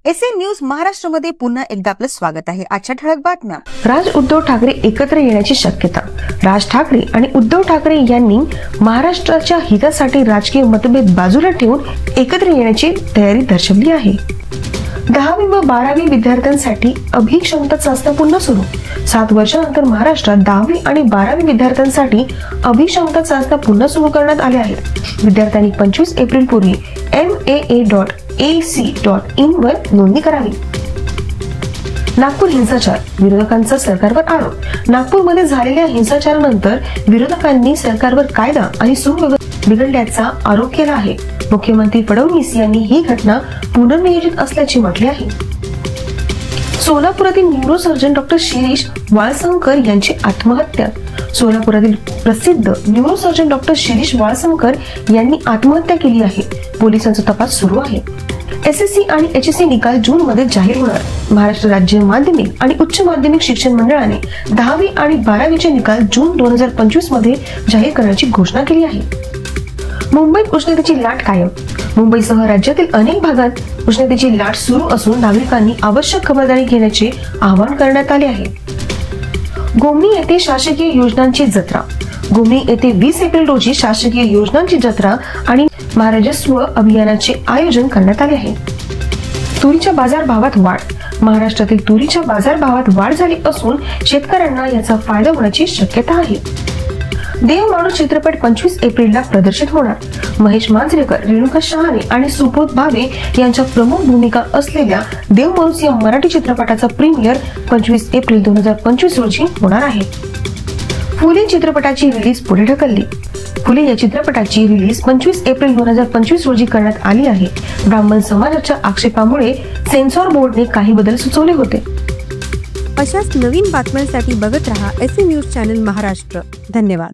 SA news महाराष्ट्रामध्ये पुन्हा एकदा आपलं स्वागत आहे। आजच्या ठळक बातम्या। राज उद्धव ठाकरे एकत्र येण्याची शक्यता। राज ठाकरे आणि उद्धव ठाकरे यांनी महाराष्ट्राच्या हितासाठी राजकीय मतभेद बाजूला ठेवून एकत्र येण्याची तयारी दर्शवली आहे। 10वी व 12वी विद्यार्थ्यांसाठी अभिक्षमता चाचण्या पुन्हा सुरू। 7 वर्षांनंतर महाराष्ट्रात 10वी आणि 12वी विद्यार्थ्यांसाठी अभिक्षमता चाचण्या पुन्हा सुरू करण्यात आल्या आहेत। विद्यार्थ्यांनी 25 एप्रिल पूर्वी maa.ac.in वर नोंदणी करावी। नागपूर हिंसाचार, विरोधकांचा सरकारवर आरोप। नागपूरमध्ये झालेल्या हिंसाचारानंतर विरोधकांनी सरकारवर कायदा आणि सुव्यवस्था बिघडल्याचा आरोप केला आहे। मुख्यमंत्री फडणवीस यांनी ही घटना पुनर्नियोजित असल्याचे म्हटले आहे। सोलापुरातील न्यूरोसर्जन डॉक्टर शिरीष वाळसंकर यांची आत्महत्या। सोलापुरातील प्रसिद्ध न्यूरोसर्जन डॉक्टर शिरीष वाळसंकर यांनी आत्महत्या केली आहे। पोलिसांचा तपास सुरू आहे। एसएससी आणि एचएससी निकाल जून मध्ये जाहीर होणार। महाराष्ट्र राज्य माध्यमिक आणि उच्च माध्यमिक शिक्षण मंडळाने 10वी आणि 12वीचे निकाल जून 2025 मध्ये जाहीर करण्याची घोषणा केली आहे। मुंबईत उष्णतेची लाट कायम। मुंबईसह राज्यातील अनेक भागात उष्णतेची लाट सुरू असून नागरिकांनी आवश्यक खबरदारी घेण्याचे आवाहन करण्यात आले आहे। गोमनी येथे शासकीय योजनांची जत्रा। गोमनी येथे 20 एप्रिल रोजी शासकीय योजनांची जत्रा आणि महाराजस्व अभियानाचे आयोजन करण्यात आले आहे। तुरीच्या बाजारभावात वाढ। महाराष्ट्रातील तुरीच्या बाजारभावात वाढ झाली असून शेतकऱ्यांना याचा फायदा होण्याची शक्यता आहे। देव माणूस चित्रपट 25 एप्रिलला प्रदर्शित होणार। महेश मांजरेकर, रेणुका शहाणे आणि सुबोध भावे यांच्या प्रमुख भूमिका असलेल्या देव माणूस या मराठी चित्रपटाचा प्रीमियर 25 एप्रिल 2025 रोजी होणार आहे। फुले चित्रपटाची रिलीज पुढे ढकलली। फुले या चित्रपटाची रिलीज 25 एप्रिल 2025 रोजी करण्यात आली आहे। ब्राह्मण समाजाच्या आक्षेपामुळे सेन्सॉर बोर्डने काही बदल सुचवले होते। अशाच नवीन बातम्यांसाठी बघत रहा एसए न्यूज चॅनल महाराष्ट्र। धन्यवाद।